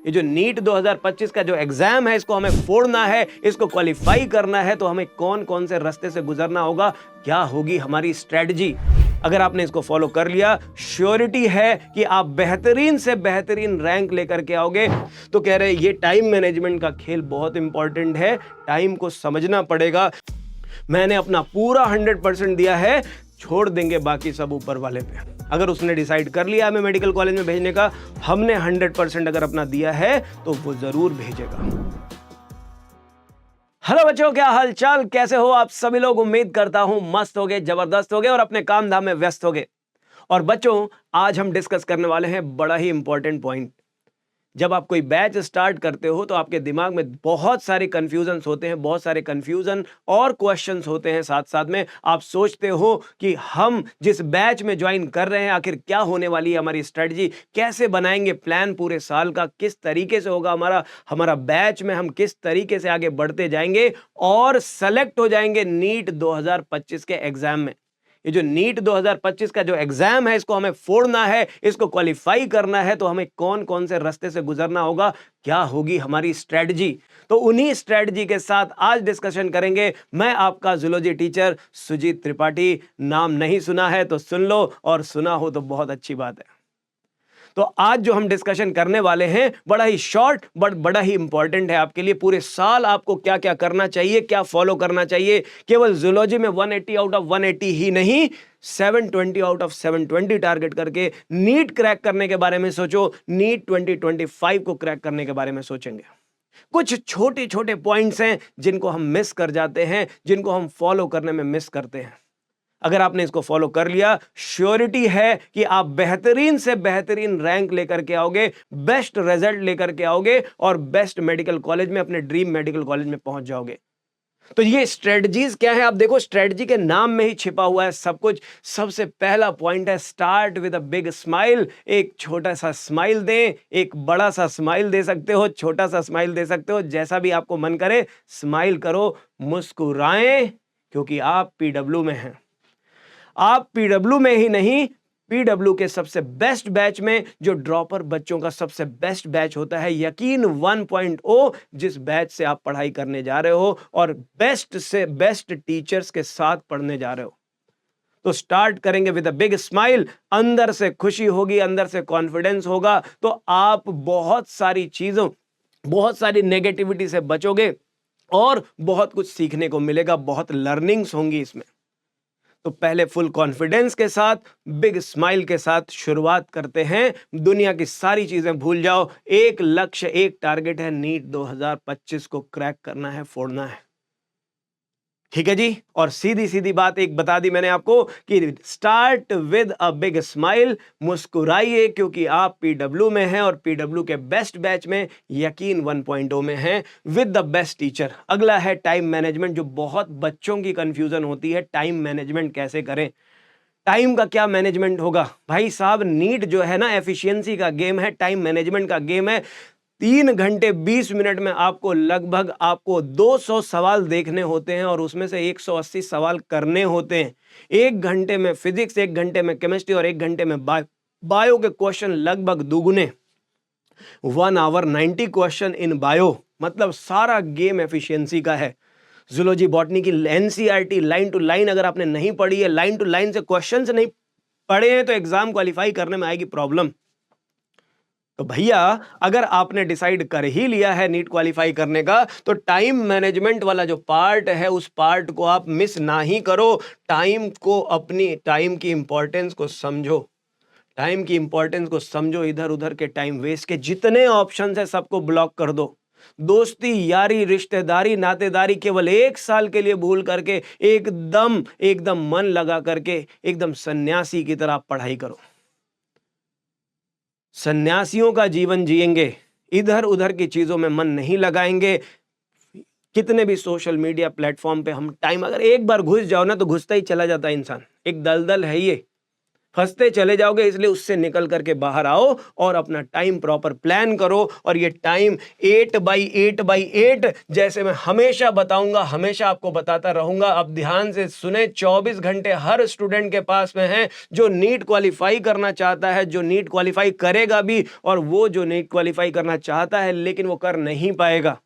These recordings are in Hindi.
ये जो नीट 2025 का जो एग्जाम है, इसको हमें फोड़ना है, इसको क्वालिफाई करना है, तो हमें कौन कौन से रास्ते से गुजरना होगा, क्या होगी हमारी स्ट्रेटजी। अगर आपने इसको फॉलो कर लिया, श्योरिटी है कि आप बेहतरीन से बेहतरीन रैंक लेकर के आओगे। तो कह रहे ये टाइम मैनेजमेंट का खेल बहुत इंपॉर्टेंट है, टाइम को समझना पड़ेगा। मैंने अपना पूरा 100% दिया है, छोड़ देंगे बाकी सब ऊपर वाले पे। अगर उसने डिसाइड कर लिया हमें मेडिकल कॉलेज में भेजने का, हमने 100% अगर अपना दिया है तो वो जरूर भेजेगा। हेलो बच्चों, क्या हाल चाल, कैसे हो आप सभी लोग। उम्मीद करता हूं मस्त हो गए, जबरदस्त हो गए और अपने काम धाम में व्यस्त हो गए। और बच्चों, आज हम डिस्कस करने वाले हैं बड़ा ही इंपॉर्टेंट पॉइंट। जब आप कोई बैच स्टार्ट करते हो तो आपके दिमाग में बहुत सारे कंफ्यूजन्स होते हैं, बहुत सारे कंफ्यूजन और क्वेश्चंस होते हैं। साथ साथ में आप सोचते हो कि हम जिस बैच में ज्वाइन कर रहे हैं आखिर क्या होने वाली है, हमारी स्ट्रेटजी कैसे बनाएंगे, प्लान पूरे साल का किस तरीके से होगा, हमारा बैच में हम किस तरीके से आगे बढ़ते जाएंगे और सेलेक्ट हो जाएंगे नीट 2025 के एग्जाम में। ये जो नीट 2025 का जो एग्जाम है, इसको हमें फोड़ना है, इसको क्वालिफाई करना है, तो हमें कौन कौन से रास्ते से गुजरना होगा, क्या होगी हमारी स्ट्रेटजी। तो उन्हीं स्ट्रेटजी के साथ आज डिस्कशन करेंगे। मैं आपका जूलॉजी टीचर सुजीत त्रिपाठी। नाम नहीं सुना है तो सुन लो, और सुना हो तो बहुत अच्छी बात है। तो आज जो हम डिस्कशन करने वाले हैं बड़ा ही शॉर्ट बट बड़ा ही इंपॉर्टेंट है आपके लिए। पूरे साल आपको क्या क्या करना चाहिए, क्या फॉलो करना चाहिए। केवल जूलॉजी में 180 आउट ऑफ 180 ही नहीं, 720 आउट ऑफ 720 टारगेट करके नीट क्रैक करने के बारे में सोचो। नीट 2025 को क्रैक करने के बारे में सोचेंगे। कुछ छोटे छोटे पॉइंट्स हैं जिनको हम मिस कर जाते हैं, जिनको हम फॉलो करने में मिस करते हैं। अगर आपने इसको फॉलो कर लिया, श्योरिटी है कि आप बेहतरीन से बेहतरीन रैंक लेकर के आओगे, बेस्ट रिजल्ट लेकर के आओगे और बेस्ट मेडिकल कॉलेज में, अपने ड्रीम मेडिकल कॉलेज में पहुंच जाओगे। तो ये स्ट्रेटजीज क्या है, आप देखो स्ट्रेटजी के नाम में ही छिपा हुआ है सब कुछ। सबसे पहला पॉइंट है start with a big smile. एक छोटा सा स्माइल दें, एक बड़ा सा स्माइल दे सकते हो, छोटा सा स्माइल दे सकते हो, जैसा भी आपको मन करे स्माइल करो, मुस्कुराएं, क्योंकि आप पीडब्ल्यू में हैं। आप पीडब्ल्यू में ही नहीं, पीडब्ल्यू के सबसे बेस्ट बैच में, जो ड्रॉपर बच्चों का सबसे बेस्ट बैच होता है, यकीन 1.0, जिस बैच से आप पढ़ाई करने जा रहे हो और बेस्ट से बेस्ट टीचर्स के साथ पढ़ने जा रहे हो। तो स्टार्ट करेंगे विद अ बिग स्माइल। अंदर से खुशी होगी, अंदर से कॉन्फिडेंस होगा, तो आप बहुत सारी चीजों, बहुत सारी नेगेटिविटी से बचोगे और बहुत कुछ सीखने को मिलेगा, बहुत लर्निंग्स होंगी इसमें। तो पहले फुल कॉन्फिडेंस के साथ, बिग स्माइल के साथ शुरुआत करते हैं। दुनिया की सारी चीजें भूल जाओ, एक लक्ष्य, एक टारगेट है, नीट 2025 को क्रैक करना है, फोड़ना है। ठीक है जी। और सीधी सीधी बात एक बता दी मैंने आपको कि start with a big smile. मुस्कुराइए, क्योंकि आप पीडब्ल्यू में हैं और पीडब्ल्यू के बेस्ट बैच में, यकीन 1.0 में हैं, विद द बेस्ट टीचर। अगला है टाइम मैनेजमेंट, जो बहुत बच्चों की कंफ्यूजन होती है, टाइम मैनेजमेंट कैसे करें। टाइम का क्या मैनेजमेंट होगा भाई साहब। नीट जो है ना, एफिशिएंसी का गेम है, टाइम मैनेजमेंट का गेम है। 3 घंटे 20 मिनट में आपको 200 सवाल देखने होते हैं और उसमें से 180 सवाल करने होते हैं। 1 घंटे में फिजिक्स, 1 घंटे में केमिस्ट्री और 1 घंटे में बायो के क्वेश्चन लगभग दुगुने। 1 आवर 90 क्वेश्चन इन बायो, मतलब सारा गेम एफिशिएंसी का है। जूलॉजी बॉटनी की एनसीईआरटी लाइन टू लाइन अगर आपने नहीं पढ़ी है, लाइन टू लाइन से क्वेश्चंस नहीं पढ़े हैं, तो एग्जाम क्वालिफाई करने में आएगी प्रॉब्लम। तो भैया, अगर आपने डिसाइड कर ही लिया है नीट क्वालिफाई करने का, तो टाइम मैनेजमेंट वाला जो पार्ट है, उस पार्ट को आप मिस ना ही करो। टाइम को, अपनी टाइम की इंपॉर्टेंस को समझो, टाइम की इंपॉर्टेंस को समझो। इधर उधर के टाइम वेस्ट के जितने ऑप्शंस है सबको ब्लॉक कर दो। दोस्ती, यारी, रिश्तेदारी, नातेदारी केवल 1 साल के लिए भूल करके एकदम एकदम मन लगा करके एकदम सन्यासी की तरह पढ़ाई करो। सन्यासियों का जीवन जिएंगे, इधर उधर की चीजों में मन नहीं लगाएंगे। कितने भी सोशल मीडिया प्लेटफॉर्म पे हम टाइम, अगर एक बार घुस जाओ ना, तो घुसता ही चला जाता है इंसान। एक दलदल है ये। फंसते चले जाओगे, इसलिए उससे निकल करके बाहर आओ और अपना टाइम प्रॉपर प्लान करो। और ये टाइम 8/8/8 जैसे मैं हमेशा बताऊंगा, हमेशा आपको बताता रहूंगा। अब ध्यान से सुने, 24 घंटे हर स्टूडेंट के पास में है जो नीट क्वालिफाई करना चाहता है, जो नीट क्वालिफाई करेगा भी, और वो जो नीट क्वालिफाई करना चाहता है लेकिन वो कर नहीं पाएगा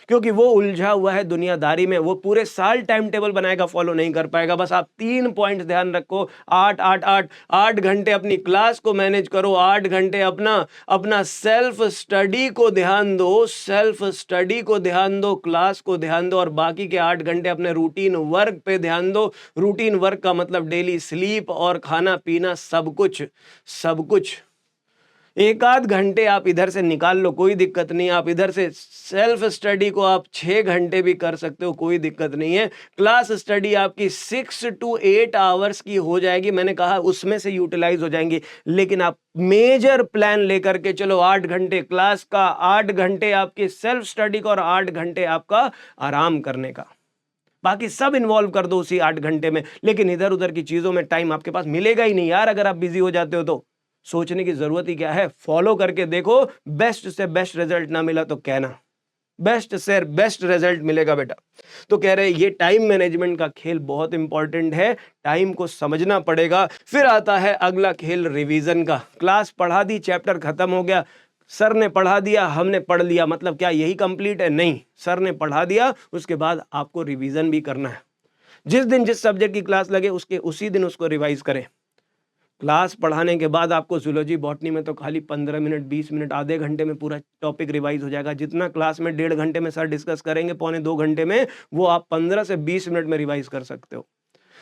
क्योंकि वो उलझा हुआ है दुनियादारी में। वो पूरे साल टाइम टेबल बनाएगा, फॉलो नहीं कर पाएगा। बस आप 3 पॉइंट ध्यान रखो, 8 घंटे अपनी क्लास को मैनेज करो, 8 घंटे अपना अपना सेल्फ स्टडी को ध्यान दो, सेल्फ स्टडी को ध्यान दो, क्लास को ध्यान दो, और बाकी के 8 घंटे अपने रूटीन वर्क पे ध्यान दो। रूटीन वर्क का मतलब डेली स्लीप और खाना पीना, सब कुछ सब कुछ। 1 आध घंटे आप इधर से निकाल लो, कोई दिक्कत नहीं। आप इधर से सेल्फ स्टडी को आप 6 घंटे भी कर सकते हो, कोई दिक्कत नहीं है। क्लास स्टडी आपकी 6 to 8 आवर्स की हो जाएगी, मैंने कहा उसमें से यूटिलाइज हो जाएंगी। लेकिन आप मेजर प्लान लेकर के चलो, 8 घंटे क्लास का, 8 घंटे आपकी सेल्फ स्टडी का, और 8 घंटे आपका आराम करने का। बाकी सब इन्वॉल्व कर दो उसी 8 घंटे में। लेकिन इधर उधर की चीजों में टाइम आपके पास मिलेगा ही नहीं यार, अगर आप बिजी हो जाते हो तो। सोचने की जरूरत ही क्या है, फॉलो करके देखो। बेस्ट से बेस्ट रिजल्ट ना मिला तो कहना, बेस्ट से बेस्ट रिजल्ट मिलेगा बेटा। तो कह रहे ये टाइम मैनेजमेंट का खेल बहुत इंपॉर्टेंट है, टाइम को समझना पड़ेगा। फिर आता है अगला खेल रिवीजन का। क्लास पढ़ा दी, चैप्टर खत्म हो गया, सर ने पढ़ा दिया, हमने पढ़ लिया, मतलब क्या यही कंप्लीट है? नहीं, सर ने पढ़ा दिया, उसके बाद आपको रिवीजन भी करना है। जिस दिन जिस सब्जेक्ट की क्लास लगे उसके उसी दिन उसको रिवाइज करें। क्लास पढ़ाने के बाद आपको जूलॉजी बॉटनी में तो खाली 15 मिनट 20 मिनट आधे घंटे में पूरा टॉपिक रिवाइज हो जाएगा। जितना क्लास में 1.5 घंटे में सर डिस्कस करेंगे, पौने 2 घंटे में, वो आप 15 से 20 मिनट में रिवाइज कर सकते हो।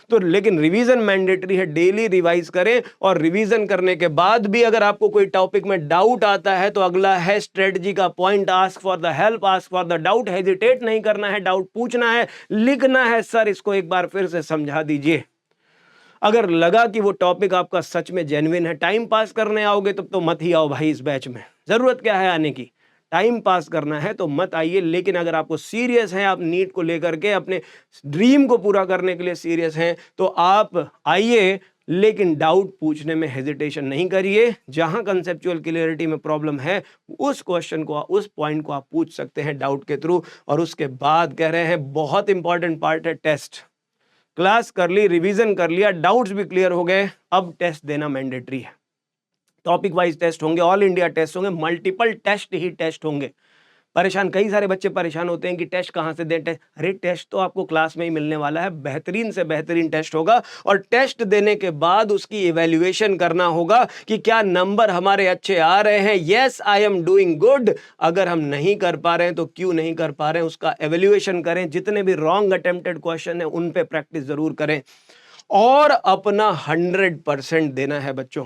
तो लेकिन रिवीजन मैंडेटरी है, डेली रिवाइज करें। और रिवीजन करने के बाद भी अगर आपको कोई टॉपिक में डाउट आता है तो अगला है स्ट्रेटजी का point, ask for the help, ask for the doubt. Hesitate नहीं करना है, डाउट पूछना है, लिखना है, सर इसको एक बार फिर से समझा दीजिए। अगर लगा कि वो टॉपिक आपका सच में जेन्युइन है, टाइम पास करने आओगे तब तो मत ही आओ भाई इस बैच में, जरूरत क्या है आने की। टाइम पास करना है तो मत आइए। लेकिन अगर आपको सीरियस है, आप नीट को लेकर के अपने ड्रीम को पूरा करने के लिए सीरियस हैं, तो आप आइए। लेकिन डाउट पूछने में हेजिटेशन नहीं करिए। जहां कंसेप्चुअल क्लियरिटी में प्रॉब्लम है, उस क्वेश्चन को, उस पॉइंट को आप पूछ सकते हैं डाउट के थ्रू। और उसके बाद कह रहे हैं बहुत इंपॉर्टेंट पार्ट है टेस्ट। क्लास कर ली, रिवीजन कर लिया, डाउट्स भी क्लियर हो गए, अब टेस्ट देना मैंडेटरी है। टॉपिक वाइज टेस्ट होंगे, ऑल इंडिया टेस्ट होंगे, मल्टीपल टेस्ट ही टेस्ट होंगे। परेशान, कई सारे बच्चे परेशान होते हैं कि टेस्ट कहाँ से दें। टेस्ट, अरे टेस्ट तो आपको क्लास में ही मिलने वाला है, बेहतरीन से बेहतरीन टेस्ट होगा। और टेस्ट देने के बाद उसकी इवैल्यूएशन करना होगा कि क्या नंबर हमारे अच्छे आ रहे हैं। Yes, I am doing good. अगर हम नहीं कर पा रहे हैं तो क्यों नहीं कर पा रहे हैं, उसका इवैल्यूएशन करें। जितने भी रॉन्ग अटेम्प्टेड क्वेश्चन है उन पे प्रैक्टिस जरूर करें, और अपना 100% देना है बच्चों।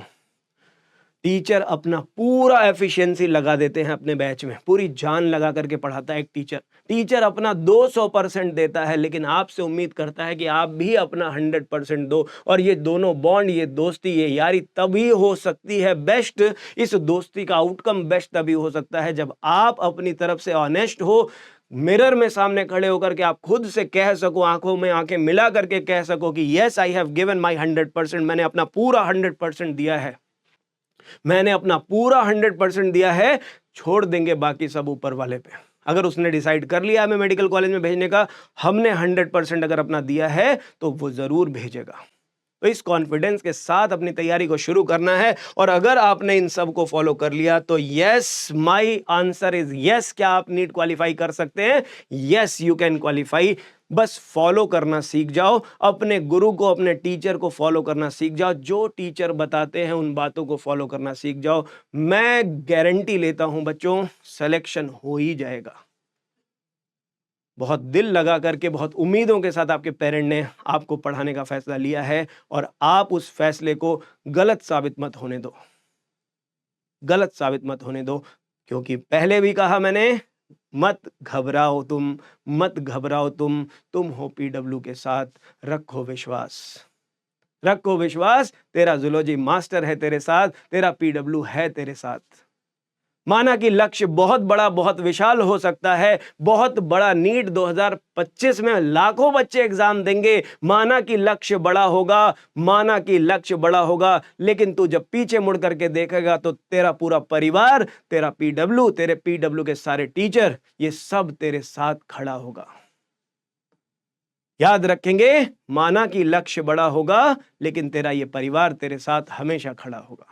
टीचर अपना पूरा एफिशिएंसी लगा देते हैं अपने बैच में, पूरी जान लगा करके पढ़ाता है एक टीचर। टीचर अपना 200% देता है, लेकिन आपसे उम्मीद करता है कि आप भी अपना 100% दो। और ये दोनों बॉन्ड, ये दोस्ती, ये यारी तभी हो सकती है बेस्ट। इस दोस्ती का आउटकम बेस्ट तभी हो सकता है जब आप अपनी तरफ से ऑनेस्ट हो, मिरर में सामने खड़े होकर के आप खुद से कह सको, आंखों में आंखें मिला करके कह सको कि yes, I have given my 100%, मैंने अपना पूरा 100% दिया है, मैंने अपना पूरा 100% दिया है। छोड़ देंगे बाकी सब ऊपर वाले पे। अगर उसने डिसाइड कर लिया हमें मेडिकल कॉलेज में भेजने का, हमने 100% अगर अपना दिया है तो वो जरूर भेजेगा। तो इस कॉन्फिडेंस के साथ अपनी तैयारी को शुरू करना है। और अगर आपने इन सब को फॉलो कर लिया तो yes, my answer is yes. क्या आप नीट क्वालिफाई कर सकते हैं? Yes, you can qualify. बस फॉलो करना सीख जाओ, अपने गुरु को, अपने टीचर को फॉलो करना सीख जाओ। जो टीचर बताते हैं उन बातों को फॉलो करना सीख जाओ। मैं गारंटी लेता हूं बच्चों, सिलेक्शन हो ही जाएगा। बहुत दिल लगा करके, बहुत उम्मीदों के साथ आपके पेरेंट ने आपको पढ़ाने का फैसला लिया है, और आप उस फैसले को गलत साबित मत होने दो, गलत साबित मत होने दो। क्योंकि पहले भी कहा मैंने, मत घबराओ तुम, मत घबराओ तुम हो पीडब्ल्यू के साथ, रखो विश्वास, रखो विश्वास। तेरा जूलॉजी मास्टर है तेरे साथ, तेरा पीडब्ल्यू है तेरे साथ। माना कि लक्ष्य बहुत बड़ा, बहुत विशाल हो सकता है, बहुत बड़ा। नीट 2025 में लाखों बच्चे एग्जाम देंगे। माना कि लक्ष्य बड़ा होगा, माना कि लक्ष्य बड़ा होगा, लेकिन तू जब पीछे मुड़ करके देखेगा तो तेरा पूरा परिवार, तेरा पीडब्ल्यू, तेरे पीडब्ल्यू के सारे टीचर, ये सब तेरे साथ खड़ा होगा। याद रखेंगे, माना कि लक्ष्य बड़ा होगा, लेकिन तेरा ये परिवार तेरे साथ हमेशा खड़ा होगा।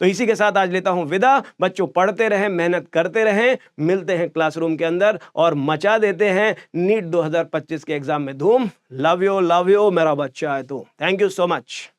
तो इसी के साथ आज लेता हूं विदा। बच्चों पढ़ते रहें, मेहनत करते रहें, मिलते हैं क्लासरूम के अंदर और मचा देते हैं नीट 2025 के एग्जाम में धूम। लव यू मेरा बच्चा है तू। Thank you so much.